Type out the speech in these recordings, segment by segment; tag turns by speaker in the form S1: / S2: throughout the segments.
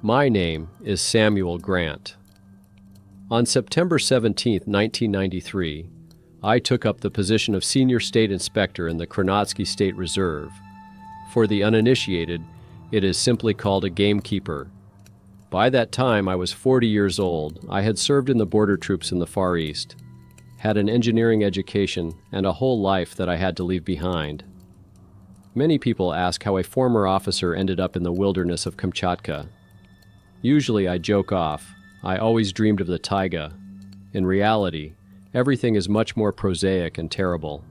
S1: My name is Samuel Grant. On September 17, 1993, I took up the position of Senior State Inspector in the Kronotsky State Reserve. For the uninitiated, it is simply called a gamekeeper. By that time, I was 40 years old. I had served in the border troops in the Far East, had an engineering education, and a whole life that I had to leave behind. Many people ask how a former officer ended up in the wilderness of Kamchatka. Usually I joke off. I always dreamed of the taiga. In reality, everything is much more prosaic and terrible.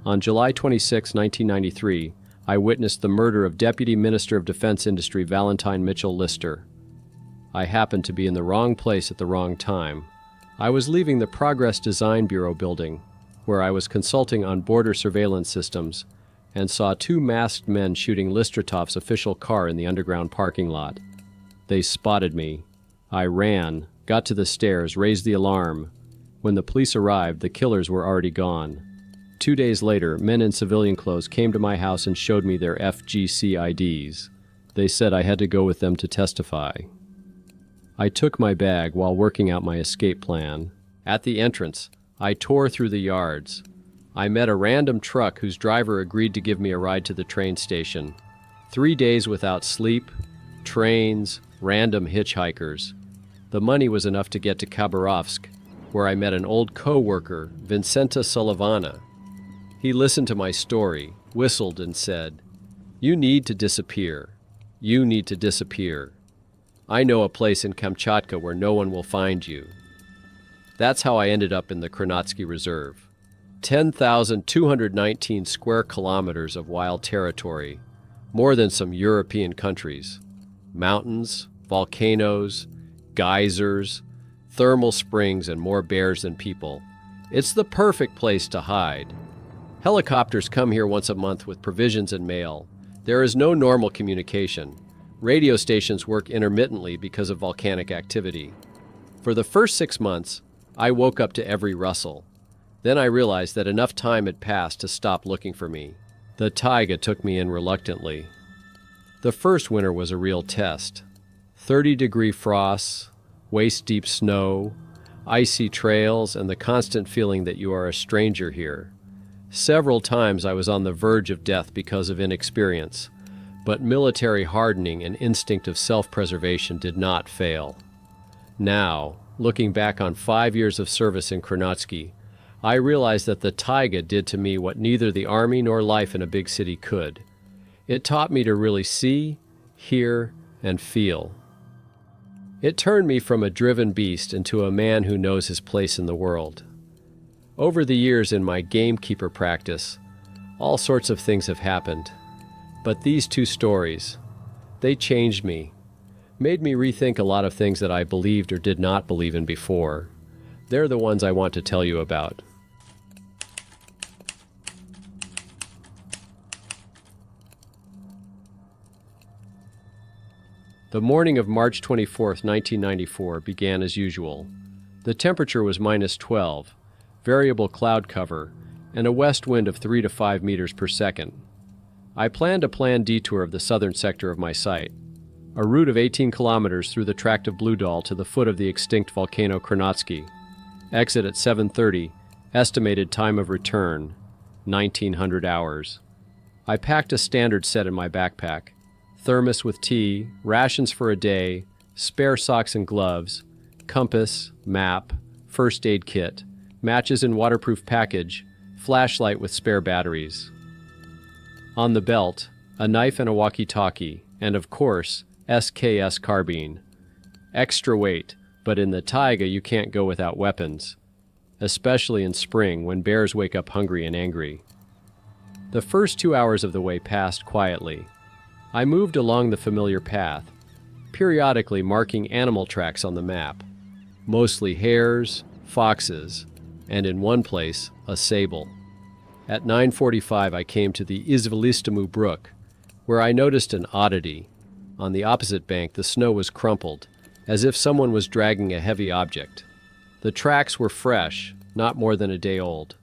S1: On July 26, 1993, I witnessed the murder of Deputy Minister of Defense Industry Valentine Mitchell Lister. I happened to be in the wrong place at the wrong time. I was leaving the Progress Design Bureau building, where I was consulting on border surveillance systems, and saw two masked men shooting Listratov's official car in the underground parking lot. They spotted me. I ran, got to the stairs, raised the alarm. When the police arrived, the killers were already gone. 2 days later, men in civilian clothes came to my house and showed me their FGC IDs. They said I had to go with them to testify. I took my bag while working out my escape plan. At the entrance, I tore through the yards. I met a random truck whose driver agreed to give me a ride to the train station. 3 days without sleep, trains, random hitchhikers. The money was enough to get to Khabarovsk, where I met an old co-worker, Vincenta Sullivana. He listened to my story, whistled, and said, "You need to disappear. You need to disappear. I know a place in Kamchatka where no one will find you." That's how I ended up in the Kronotsky Reserve. 10,219 square kilometers of wild territory, more than some European countries. Mountains, volcanoes, geysers, thermal springs, and more bears than people. It's the perfect place to hide. Helicopters come here once a month with provisions and mail. There is no normal communication. Radio stations work intermittently because of volcanic activity. For the first 6 months, I woke up to every rustle. Then I realized that enough time had passed to stop looking for me. The taiga took me in reluctantly. The first winter was a real test. 30-degree frosts, waist-deep snow, icy trails, and the constant feeling that you are a stranger here. Several times I was on the verge of death because of inexperience, but military hardening and instinct of self-preservation did not fail. Now, looking back on 5 years of service in Kronotsky, I realize that the taiga did to me what neither the army nor life in a big city could. It taught me to really see, hear, and feel. It turned me from a driven beast into a man who knows his place in the world. Over the years in my gamekeeper practice, all sorts of things have happened. But these two stories, they changed me, made me rethink a lot of things that I believed or did not believe in before. They're the ones I want to tell you about. The morning of March 24, 1994 began as usual. The temperature was -12, variable cloud cover, and a west wind of 3 to 5 meters per second. I planned a planned detour of the southern sector of my site, a route of 18 kilometers through the tract of Bluedal to the foot of the extinct volcano Kronotsky. Exit at 7:30, estimated time of return, 1900 hours. I packed a standard set in my backpack: thermos with tea, rations for a day, spare socks and gloves, compass, map, first aid kit, matches in waterproof package, flashlight with spare batteries. On the belt, a knife and a walkie-talkie, and of course, SKS carbine. Extra weight, but in the taiga you can't go without weapons, especially in spring when bears wake up hungry and angry. The first 2 hours of the way passed quietly. I moved along the familiar path, periodically marking animal tracks on the map, mostly hares, foxes, and in one place, a sable. At 9:45 I came to the Izvelistamu Brook, where I noticed an oddity. On the opposite bank the snow was crumpled, as if someone was dragging a heavy object. The tracks were fresh, not more than a day old.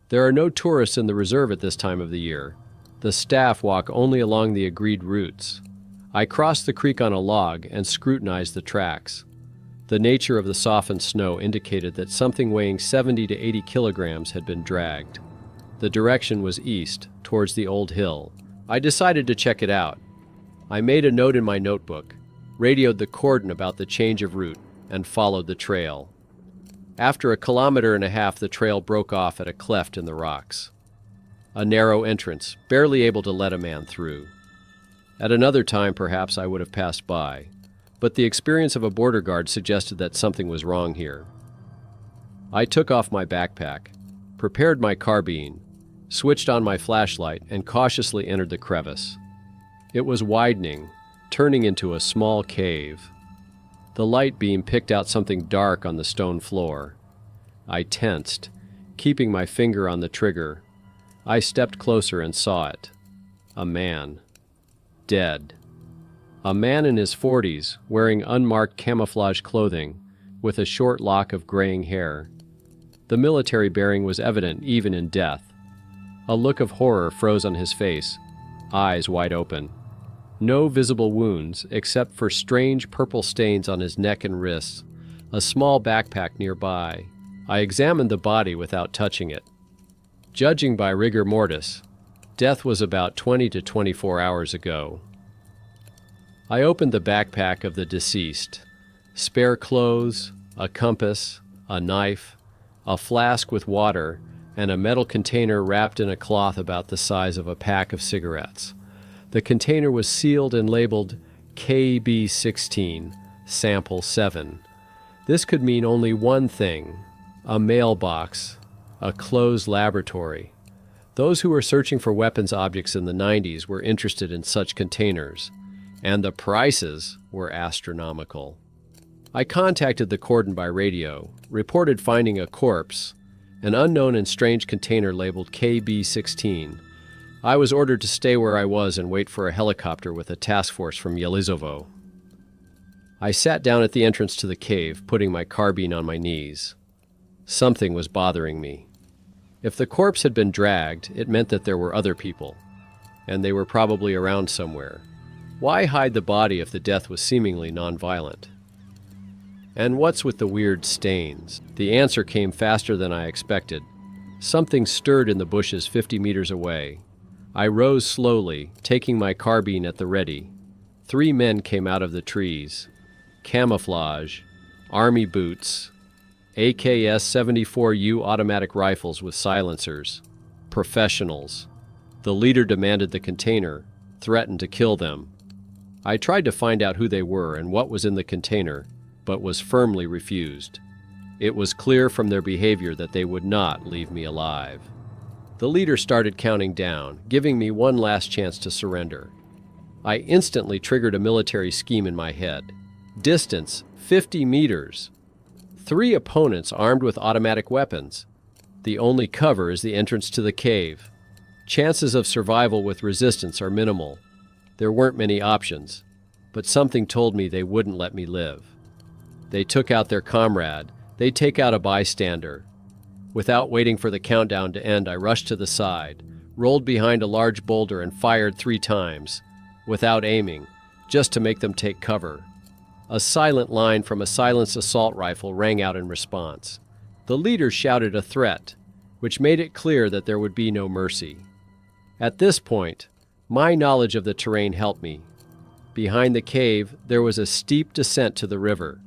S1: There are no tourists in the reserve at this time of the year. The staff walk only along the agreed routes. I crossed the creek on a log and scrutinized the tracks. The nature of the softened snow indicated that something weighing 70 to 80 kilograms had been dragged. The direction was east, towards the old hill. I decided to check it out. I made a note in my notebook, radioed the cordon about the change of route, and followed the trail. After 1.5 kilometers, the trail broke off at a cleft in the rocks. A narrow entrance, barely able to let a man through. At another time, perhaps I would have passed by, but the experience of a border guard suggested that something was wrong here. I took off my backpack, prepared my carbine, switched on my flashlight, and cautiously entered the crevice. It was widening, turning into a small cave. The light beam picked out something dark on the stone floor. I tensed, keeping my finger on the trigger. I stepped closer and saw it. A man. Dead. A man in his 40s, wearing unmarked camouflage clothing, with a short lock of graying hair. The military bearing was evident even in death. A look of horror froze on his face, eyes wide open. No visible wounds, except for strange purple stains on his neck and wrists, a small backpack nearby. I examined the body without touching it. Judging by rigor mortis, death was about 20 to 24 hours ago. I opened the backpack of the deceased. Spare clothes, a compass, a knife, a flask with water, and a metal container wrapped in a cloth about the size of a pack of cigarettes. The container was sealed and labeled KB16, Sample 7. This could mean only one thing: a mailbox, a closed laboratory. Those who were searching for weapons objects in the 90s were interested in such containers, and the prices were astronomical. I contacted the cordon by radio, reported finding a corpse, an unknown and strange container labeled KB16. I was ordered to stay where I was and wait for a helicopter with a task force from Yelizovo. I sat down at the entrance to the cave, putting my carbine on my knees. Something was bothering me. If the corpse had been dragged, it meant that there were other people, and they were probably around somewhere. Why hide the body if the death was seemingly nonviolent? And what's with the weird stains? The answer came faster than I expected. Something stirred in the bushes 50 meters away. I rose slowly, taking my carbine at the ready. 3 men came out of the trees. Camouflage, army boots, AKS-74U automatic rifles with silencers. Professionals. The leader demanded the container, threatened to kill them. I tried to find out who they were and what was in the container, but was firmly refused. It was clear from their behavior that they would not leave me alive. The leader started counting down, giving me one last chance to surrender. I instantly triggered a military scheme in my head. Distance, 50 meters. 3 opponents armed with automatic weapons. The only cover is the entrance to the cave. Chances of survival with resistance are minimal. There weren't many options, but something told me they wouldn't let me live. They took out their comrade. They'd take out a bystander. Without waiting for the countdown to end, I rushed to the side, rolled behind a large boulder, and fired 3 times, without aiming, just to make them take cover. A silent line from a silenced assault rifle rang out in response. The leader shouted a threat, which made it clear that there would be no mercy. At this point, my knowledge of the terrain helped me. Behind the cave, there was a steep descent to the river.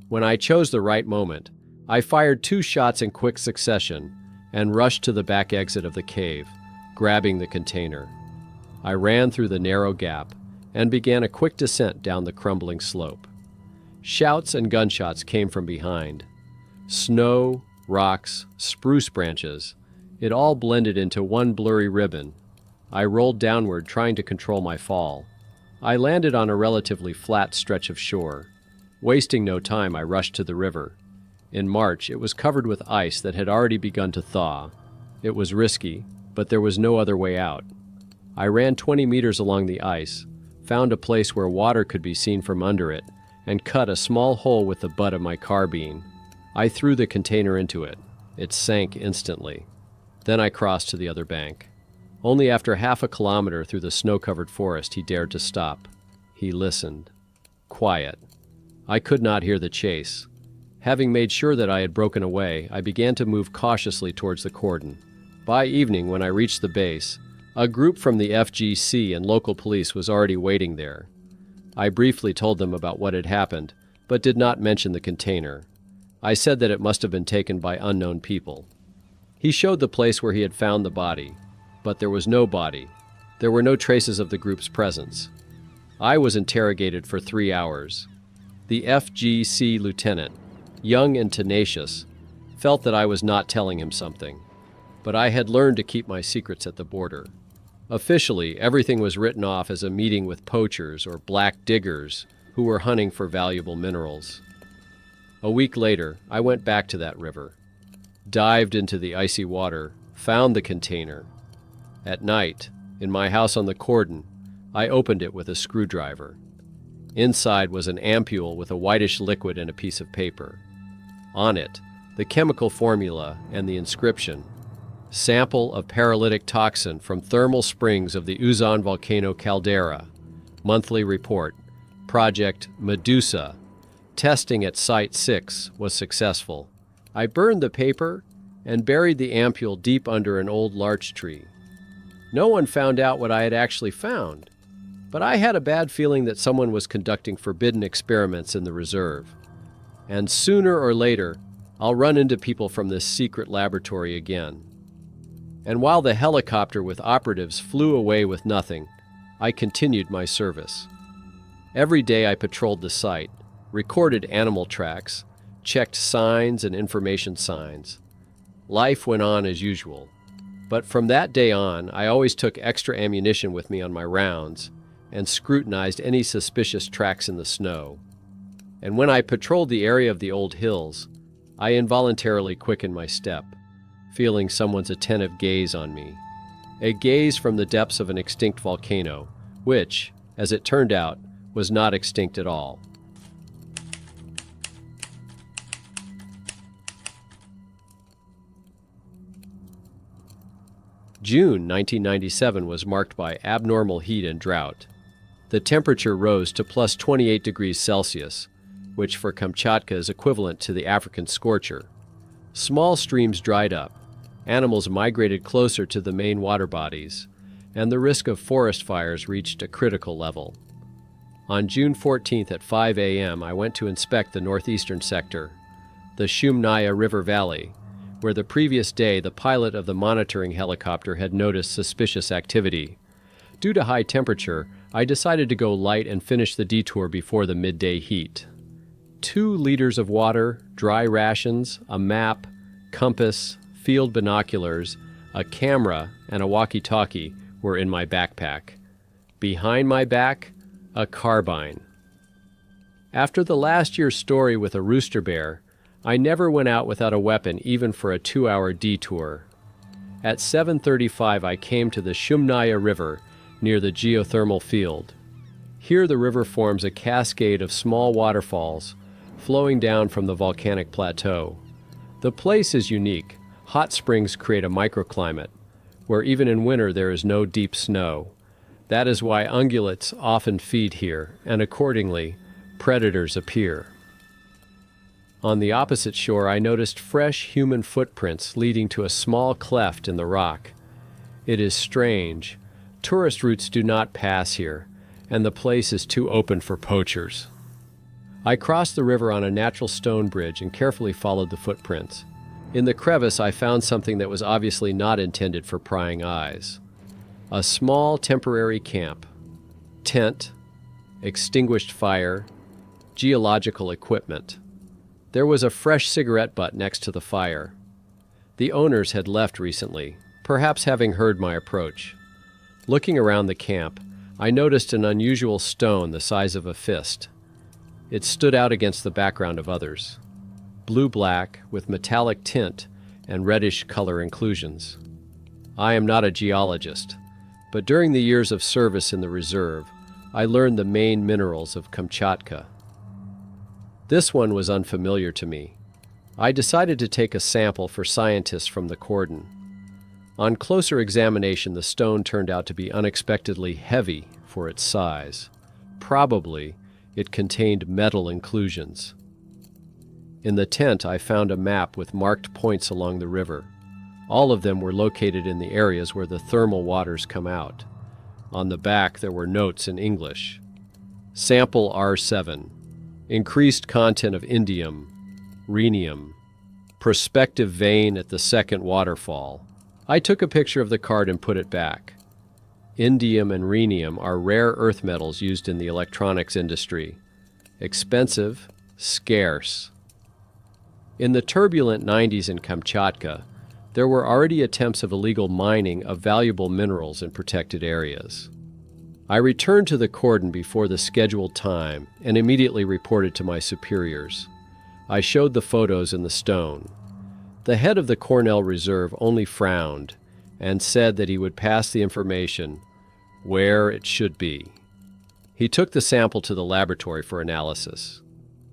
S1: When I chose the right moment, I fired 2 shots in quick succession and rushed to the back exit of the cave, grabbing the container. I ran through the narrow gap and began a quick descent down the crumbling slope. Shouts and gunshots came from behind. Snow, rocks, spruce branches, it all blended into one blurry ribbon. I rolled downward, trying to control my fall. I landed on a relatively flat stretch of shore. Wasting no time, I rushed to the river. In March, it was covered with ice that had already begun to thaw. It was risky, but there was no other way out. I ran 20 meters along the ice, found a place where water could be seen from under it, and cut a small hole with the butt of my carbine. I threw the container into it. It sank instantly. Then I crossed to the other bank. Only after 0.5 kilometers through the snow-covered forest he dared to stop. He listened. Quiet. I could not hear the chase. Having made sure that I had broken away, I began to move cautiously towards the cordon. By evening, when I reached the base, a group from the FGC and local police was already waiting there. I briefly told them about what had happened, but did not mention the container. I said that it must have been taken by unknown people. He showed the place where he had found the body, but there was no body. There were no traces of the group's presence. I was interrogated for 3 hours. The FGC lieutenant, young and tenacious, felt that I was not telling him something, but I had learned to keep my secrets at the border. Officially, everything was written off as a meeting with poachers or black diggers who were hunting for valuable minerals. A week later, I went back to that river, dived into the icy water, found the container. At night, in my house on the cordon, I opened it with a screwdriver. Inside was an ampule with a whitish liquid and a piece of paper. On it, the chemical formula and the inscription, "Sample of paralytic toxin from thermal springs of the Uzan volcano caldera. Monthly report. Project Medusa. Testing at Site 6 was successful." I burned the paper and buried the ampule deep under an old larch tree. No one found out what I had actually found, but I had a bad feeling that someone was conducting forbidden experiments in the reserve. And sooner or later, I'll run into people from this secret laboratory again. And while the helicopter with operatives flew away with nothing, I continued my service. Every day I patrolled the site, recorded animal tracks, checked signs and information signs. Life went on as usual. But from that day on, I always took extra ammunition with me on my rounds and scrutinized any suspicious tracks in the snow. And when I patrolled the area of the old hills, I involuntarily quickened my step, feeling someone's attentive gaze on me. A gaze from the depths of an extinct volcano, which, as it turned out, was not extinct at all. June 1997 was marked by abnormal heat and drought. The temperature rose to plus 28 degrees Celsius, which for Kamchatka is equivalent to the African scorcher. Small streams dried up, animals migrated closer to the main water bodies, and the risk of forest fires reached a critical level. On June 14th at 5 a.m., I went to inspect the northeastern sector, the Shumnaya River Valley, where the previous day the pilot of the monitoring helicopter had noticed suspicious activity. Due to high temperature, I decided to go light and finish the detour before the midday heat. 2 liters of water, dry rations, a map, compass, field binoculars, a camera, and a walkie-talkie were in my backpack. Behind my back, a carbine. After the last year's story with a rooster bear, I never went out without a weapon even for a 2-hour detour. At 7:35 I came to the Shumnaya River near the geothermal field. Here the river forms a cascade of small waterfalls flowing down from the volcanic plateau. The place is unique. Hot springs create a microclimate, where even in winter there is no deep snow. That is why ungulates often feed here, and accordingly, predators appear. On the opposite shore, I noticed fresh human footprints leading to a small cleft in the rock. It is strange. Tourist routes do not pass here, and the place is too open for poachers. I crossed the river on a natural stone bridge and carefully followed the footprints. In the crevice, I found something that was obviously not intended for prying eyes. A small temporary camp, tent, extinguished fire, geological equipment. There was a fresh cigarette butt next to the fire. The owners had left recently, perhaps having heard my approach. Looking around the camp, I noticed an unusual stone the size of a fist. It stood out against the background of others. Blue-black with metallic tint and reddish color inclusions. I am not a geologist, but during the years of service in the reserve, I learned the main minerals of Kamchatka. This one was unfamiliar to me. I decided to take a sample for scientists from the cordon. On closer examination, the stone turned out to be unexpectedly heavy for its size. Probably, it contained metal inclusions. In the tent, I found a map with marked points along the river. All of them were located in the areas where the thermal waters come out. On the back, there were notes in English. Sample R7. Increased content of indium, rhenium. Prospective vein at the second waterfall. I took a picture of the card and put it back. Indium and rhenium are rare earth metals used in the electronics industry. Expensive, scarce. In the turbulent 90s in Kamchatka, there were already attempts of illegal mining of valuable minerals in protected areas. I returned to the cordon before the scheduled time and immediately reported to my superiors. I showed the photos in the stone. The head of the Cornell Reserve only frowned and said that he would pass the information where it should be. He took the sample to the laboratory for analysis.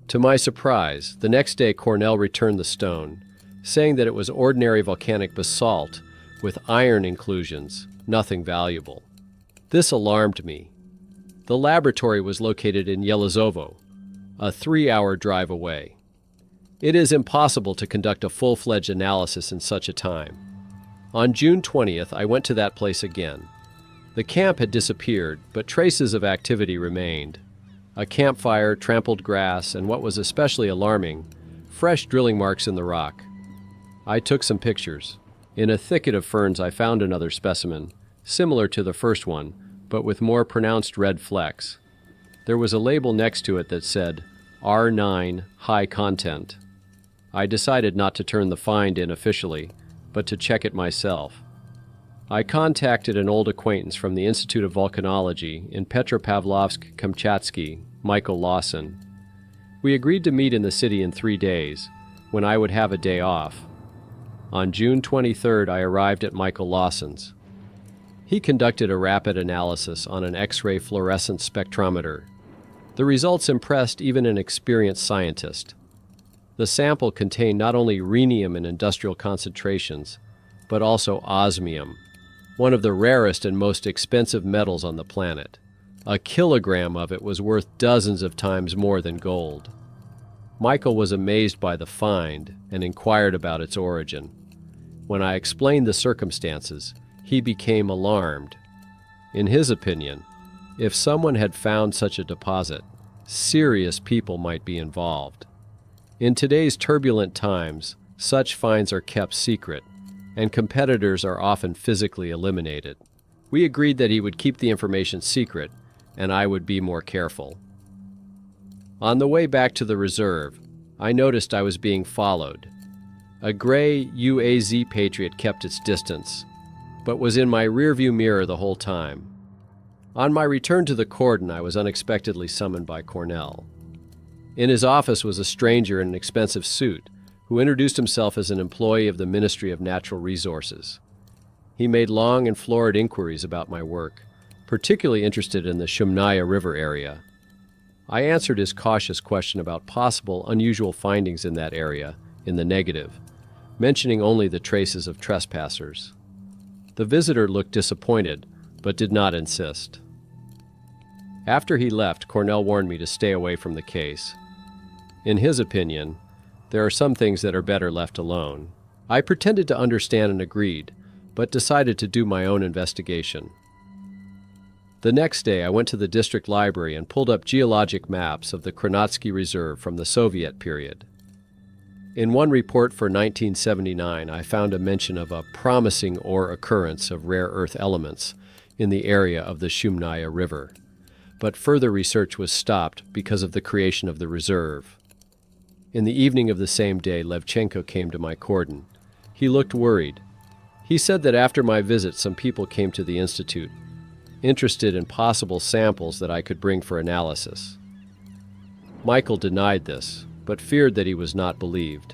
S1: To my surprise, the next day Cornell returned the stone, saying that it was ordinary volcanic basalt with iron inclusions, nothing valuable. This alarmed me. The laboratory was located in Yelizovo, a 3-hour drive away. It is impossible to conduct a full-fledged analysis in such a time. On June 20th, I went to that place again. The camp had disappeared, but traces of activity remained. A campfire, trampled grass, and what was especially alarming, fresh drilling marks in the rock. I took some pictures. In a thicket of ferns, I found another specimen, similar to the first one, but with more pronounced red flecks. There was a label next to it that said, R9 High Content. I decided not to turn the find in officially, but to check it myself. I contacted an old acquaintance from the Institute of Volcanology in Petropavlovsk-Kamchatsky, Michael Lawson. We agreed to meet in the city in 3 days, when I would have a day off. On June 23rd, I arrived at Michael Lawson's. He conducted a rapid analysis on an X-ray fluorescence spectrometer. The results impressed even an experienced scientist. The sample contained not only rhenium in industrial concentrations, but also osmium, one of the rarest and most expensive metals on the planet. A kilogram of it was worth dozens of times more than gold. Michael was amazed by the find and inquired about its origin. When I explained the circumstances, he became alarmed. In his opinion, if someone had found such a deposit, serious people might be involved. In today's turbulent times, such finds are kept secret, and competitors are often physically eliminated. We agreed that he would keep the information secret, and I would be more careful. On the way back to the reserve, I noticed I was being followed. A gray UAZ Patriot kept its distance, but was in my rearview mirror the whole time. On my return to the cordon, I was unexpectedly summoned by Cornell. In his office was a stranger in an expensive suit, who introduced himself as an employee of the Ministry of Natural Resources. He made long and florid inquiries about my work, particularly interested in the Shumnaya River area. I answered his cautious question about possible unusual findings in that area in the negative, mentioning only the traces of trespassers. The visitor looked disappointed, but did not insist. After he left, Cornell warned me to stay away from the case. In his opinion, there are some things that are better left alone. I pretended to understand and agreed, but decided to do my own investigation. The next day, I went to the district library and pulled up geologic maps of the Kronotsky Reserve from the Soviet period. In one report for 1979, I found a mention of a promising ore occurrence of rare earth elements in the area of the Shumnaya River, but further research was stopped because of the creation of the reserve. In the evening of the same day, Levchenko came to my cordon. He looked worried. He said that after my visit, some people came to the institute, interested in possible samples that I could bring for analysis. Michael denied this, but feared that he was not believed.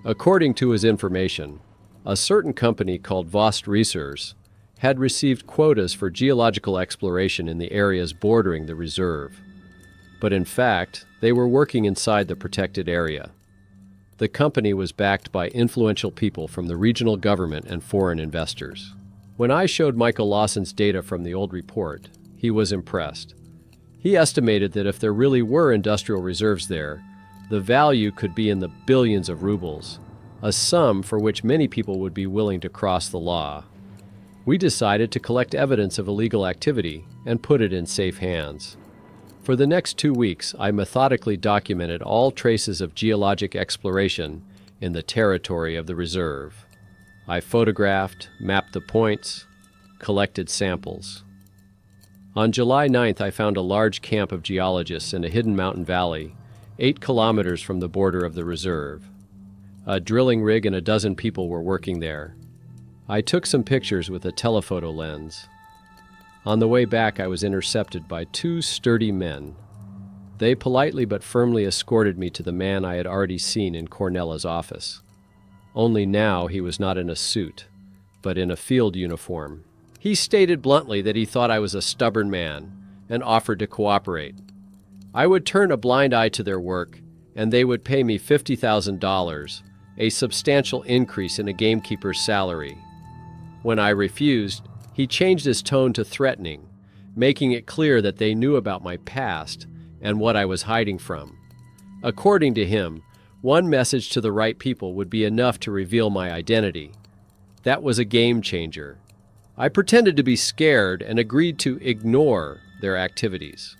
S1: According to his information, a certain company called Vost Research had received quotas for geological exploration in the areas bordering the reserve. But in fact, they were working inside the protected area. The company was backed by influential people from the regional government and foreign investors. When I showed Michael Lawson's data from the old report, he was impressed. He estimated that if there really were industrial reserves there, the value could be in the billions of rubles, a sum for which many people would be willing to cross the law. We decided to collect evidence of illegal activity and put it in safe hands. For the next 2 weeks, I methodically documented all traces of geologic exploration in the territory of the reserve. I photographed, mapped the points, collected samples. On July 9th, I found a large camp of geologists in a hidden mountain valley, 8 kilometers from the border of the reserve. A drilling rig and a dozen people were working there. I took some pictures with a telephoto lens. On the way back, I was intercepted by 2 sturdy men. They politely but firmly escorted me to the man I had already seen in Cornella's office. Only now he was not in a suit, but in a field uniform. He stated bluntly that he thought I was a stubborn man and offered to cooperate. I would turn a blind eye to their work, and they would pay me $50,000, a substantial increase in a gamekeeper's salary. When I refused, he changed his tone to threatening, making it clear that they knew about my past and what I was hiding from. According to him, one message to the right people would be enough to reveal my identity. That was a game changer. I pretended to be scared and agreed to ignore their activities.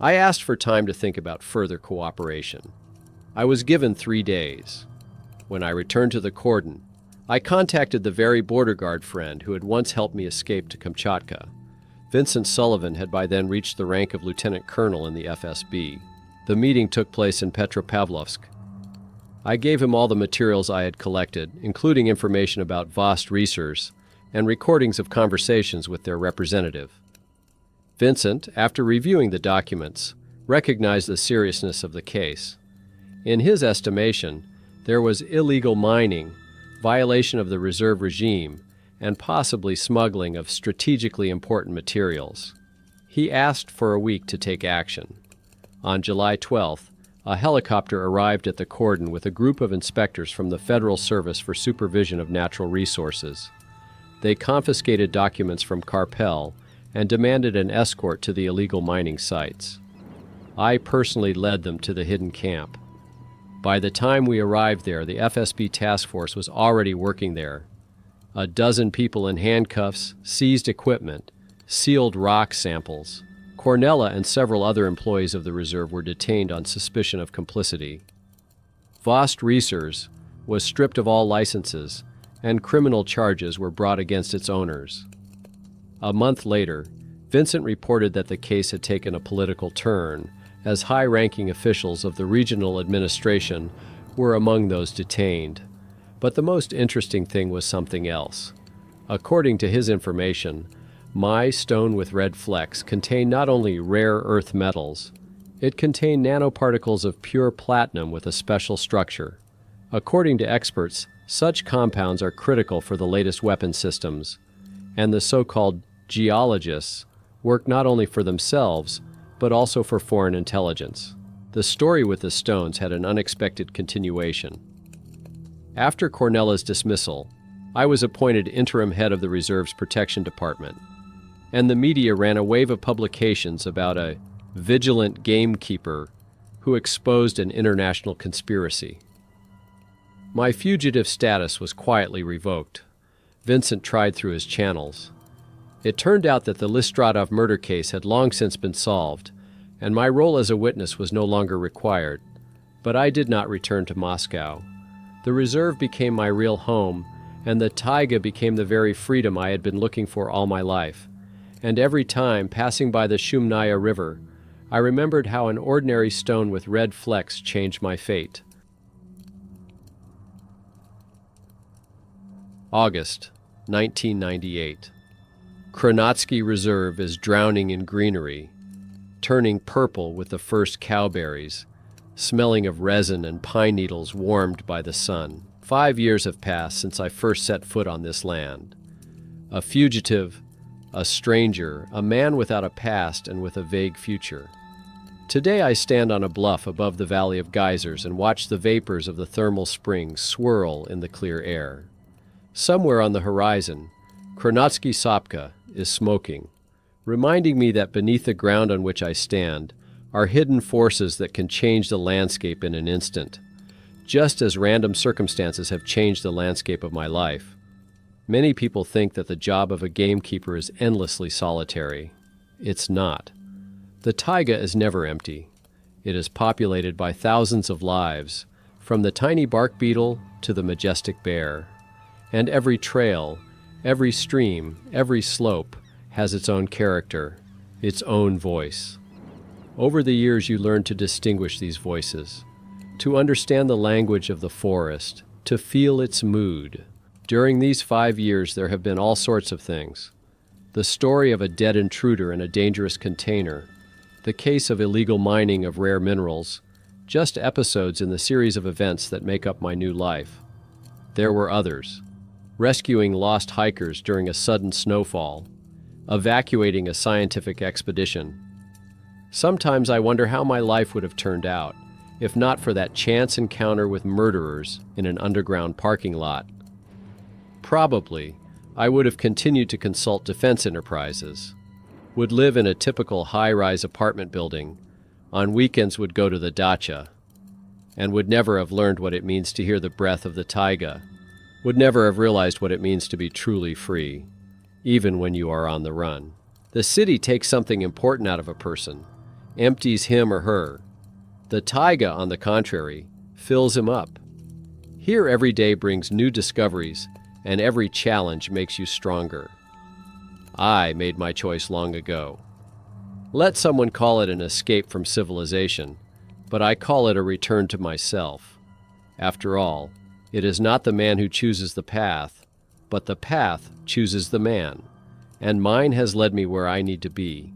S1: I asked for time to think about further cooperation. I was given 3 days. When I returned to the cordon, I contacted the very border guard friend who had once helped me escape to Kamchatka. Vincent Sullivan had by then reached the rank of lieutenant colonel in the FSB. The meeting took place in Petropavlovsk. I gave him all the materials I had collected, including information about Vost Research and recordings of conversations with their representative. Vincent, after reviewing the documents, recognized the seriousness of the case. In his estimation, there was illegal mining, violation of the reserve regime, and possibly smuggling of strategically important materials. He asked for a week to take action. On July 12th, a helicopter arrived at the cordon with a group of inspectors from the Federal Service for Supervision of Natural Resources. They confiscated documents from Carpel and demanded an escort to the illegal mining sites. I personally led them to the hidden camp. By the time we arrived there, the FSB task force was already working there. A dozen people in handcuffs, seized equipment, sealed rock samples. Cornella and several other employees of the reserve were detained on suspicion of complicity. Vost Research was stripped of all licenses, and criminal charges were brought against its owners. A month later, Vincent reported that the case had taken a political turn, as high-ranking officials of the regional administration were among those detained. But the most interesting thing was something else. According to his information, my stone with red flecks contained not only rare earth metals, it contained nanoparticles of pure platinum with a special structure. According to experts, such compounds are critical for the latest weapon systems, and the so-called geologists work not only for themselves, but also for foreign intelligence. The story with the stones had an unexpected continuation. After Cornella's dismissal, I was appointed interim head of the Reserve's Protection Department, and the media ran a wave of publications about a vigilant gamekeeper who exposed an international conspiracy. My fugitive status was quietly revoked. Vincent tried through his channels. It turned out that the Listratov murder case had long since been solved, and my role as a witness was no longer required, but I did not return to Moscow. The reserve became my real home, and the taiga became the very freedom I had been looking for all my life. And every time, passing by the Shumnaya River, I remembered how an ordinary stone with red flecks changed my fate. August 1998. Kronotsky Reserve is drowning in greenery, turning purple with the first cowberries, smelling of resin and pine needles warmed by the sun. 5 years have passed since I first set foot on this land. A fugitive, a stranger, a man without a past and with a vague future. Today I stand on a bluff above the Valley of Geysers and watch the vapors of the thermal springs swirl in the clear air. Somewhere on the horizon, Kronotsky Sopka is smoking, reminding me that beneath the ground on which I stand are hidden forces that can change the landscape in an instant, just as random circumstances have changed the landscape of my life. Many people think that the job of a gamekeeper is endlessly solitary. It's not. The taiga is never empty. It is populated by thousands of lives, from the tiny bark beetle to the majestic bear. And every trail, every stream, every slope has its own character, its own voice. Over the years you learn to distinguish these voices, to understand the language of the forest, to feel its mood. During these 5 years there have been all sorts of things. The story of a dead intruder in a dangerous container, the case of illegal mining of rare minerals, just episodes in the series of events that make up my new life. There were others. Rescuing lost hikers during a sudden snowfall, evacuating a scientific expedition. Sometimes I wonder how my life would have turned out if not for that chance encounter with murderers in an underground parking lot. Probably, I would have continued to consult defense enterprises, would live in a typical high-rise apartment building, on weekends would go to the dacha, and would never have learned what it means to hear the breath of the taiga, would never have realized what it means to be truly free, even when you are on the run. The city takes something important out of a person, empties him or her. The taiga, on the contrary, fills him up. Here every day brings new discoveries, and every challenge makes you stronger. I made my choice long ago. Let someone call it an escape from civilization, but I call it a return to myself. After all, it is not the man who chooses the path, but the path chooses the man, and mine has led me where I need to be.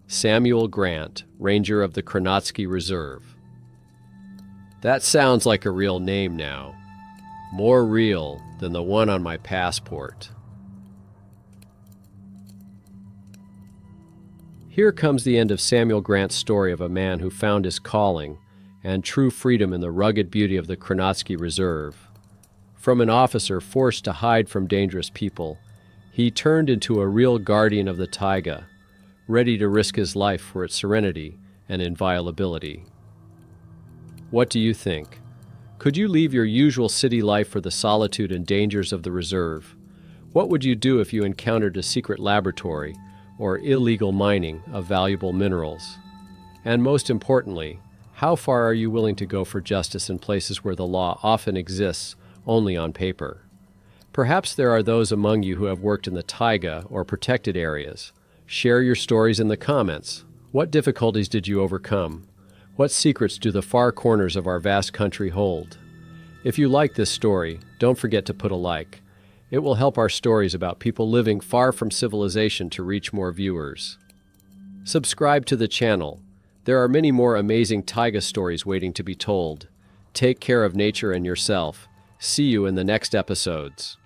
S1: Samuel Grant, Ranger of the Kronotsky Reserve. That sounds like a real name now. More real than the one on my passport. Here comes the end of Samuel Grant's story of a man who found his calling and true freedom in the rugged beauty of the Kronotsky Reserve. From an officer forced to hide from dangerous people, he turned into a real guardian of the taiga, ready to risk his life for its serenity and inviolability. What do you think? Could you leave your usual city life for the solitude and dangers of the reserve? What would you do if you encountered a secret laboratory or illegal mining of valuable minerals? And most importantly, how far are you willing to go for justice in places where the law often exists only on paper? Perhaps there are those among you who have worked in the taiga or protected areas. Share your stories in the comments. What difficulties did you overcome? What secrets do the far corners of our vast country hold? If you like this story, don't forget to put a like. It will help our stories about people living far from civilization to reach more viewers. Subscribe to the channel. There are many more amazing taiga stories waiting to be told. Take care of nature and yourself. See you in the next episodes.